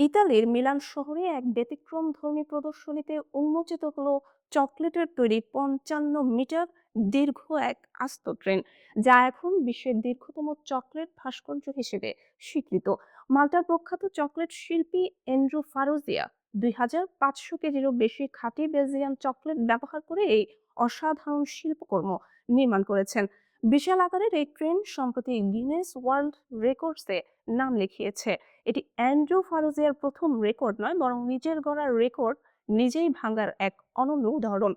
ইতালির মিলান শহরে এক ব্যতিক্রমধর্মী প্রদর্শনীতে উন্মোচিত হলো চকলেটের তৈরি 55 মিটার দীর্ঘ এক আস্ত ট্রেন, যা এখন বিশ্বের দীর্ঘতম চকলেট ভাস্কর্য হিসেবে স্বীকৃত। মাল্টার প্রখ্যাত চকলেট শিল্পী এন্ড্রু ফারোজিয়া 2500 কেজিরও বেশি খাঁটি বেলজিয়ান চকলেট ব্যবহার করে এই অসাধারণ শিল্পকর্ম নির্মাণ করেছেন। বিশাল আকারের এই ট্রেন সম্প্রতি গিনেস ওয়ার্ল্ড রেকর্ডসে নাম লিখিয়েছে। এটি অ্যান্ড্রু ফারুজিয়ার প্রথম রেকর্ড নয়, বরং নিজের গড়া রেকর্ড নিজেই ভাঙার এক অনন্য উদাহরণ।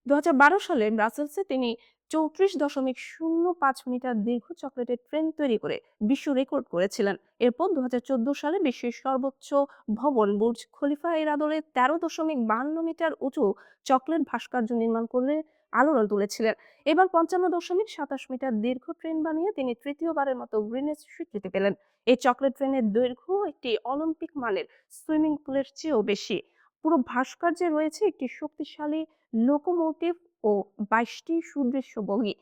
2012 সালে ব্রাসেলসে তিনি 34.05 মিটার দীর্ঘ চকলেটের ট্রেন তৈরি করে বিশ্ব রেকর্ড করেছিলেন। এরপর 2014 সালে বিশ্বের সর্বোচ্চ ভবন বুর্জ খলিফা এর আদলে 13.52 মিটার উঁচু চকলেট ভাস্কর্য নির্মাণ করে আলোড়ন তুলেছিলেন। এবার 55.27 মিটার দীর্ঘ ট্রেন বানিয়ে তিনি তৃতীয়বারের মতো গ্রিনেস স্বীকৃতি পেলেন। এই চকলেট ট্রেনের দৈর্ঘ্য একটি অলিম্পিক মানের সুইমিং পুলের চেয়েও বেশি। পুরো ভাস্কর্যে রয়েছে একটি শক্তিশালী লোকোমোটিভ ও 22টি সুদৃশ্য বগি।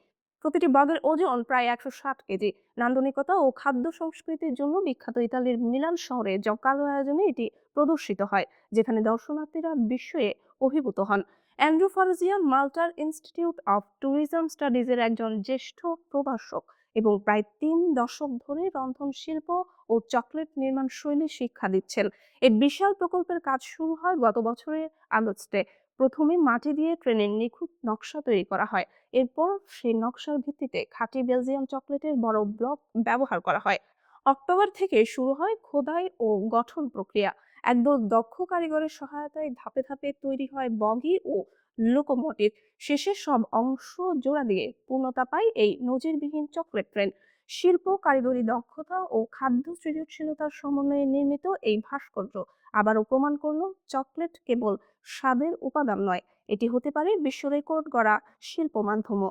প্রতিটি বগির ওজন প্রায় 160 কেজি। নান্দনিকতা ও খাদ্য সংস্কৃতির জন্য বিখ্যাত ইতালির মিলান শহরে জমকালো আয়োজনে এটি প্রদর্শিত হয়, যেখানে দর্শনার্থীরা বিস্ময়ে অভিভূত হন। অ্যান্ড্রু ফারুজিয়া মাল্টার ইনস্টিটিউট অফ ট্যুরিজম স্টাডিজের একজন জ্যেষ্ঠ প্রভাষক এবং প্রায় 3 দশক ধরে রন্ধন শিল্প ও চকলেট নির্মাণ শৈলী শিক্ষা দিচ্ছেন। এই বিশাল প্রকল্পের কাজ শুরু হয় গত বছরের আগস্টে। প্রথমে মাটি দিয়ে ট্রেনের নিখুঁত নকশা তৈরি করা হয়। এরপর সেই নকশার ভিত্তিতে খাঁটি বেলজিয়াম চকলেটের বড় ব্লক ব্যবহার করা হয়। অক্টোবর থেকে শুরু হয় খোদাই ও গঠন প্রক্রিয়া। একদল দক্ষ কারিগরের সহায়তায় ধাপে ধাপে তৈরি হয় বগি ও লোকোমোটিভ। শেষে সব অংশ জোড়া দিয়ে পূর্ণতা পায় এই নজিরবিহীন চকলেট ট্রেন। শিল্প, কারিগরি দক্ষতা ও খাদ্য সৃজনশীলতার সমন্বয়ে নির্মিত এই ভাস্কর্য আবারও প্রমাণ করলো চকলেট কেবল স্বাদের উপাদান নয়, এটি হতে পারে বিশ্ব রেকর্ড গড়া শিল্প মাধ্যমও।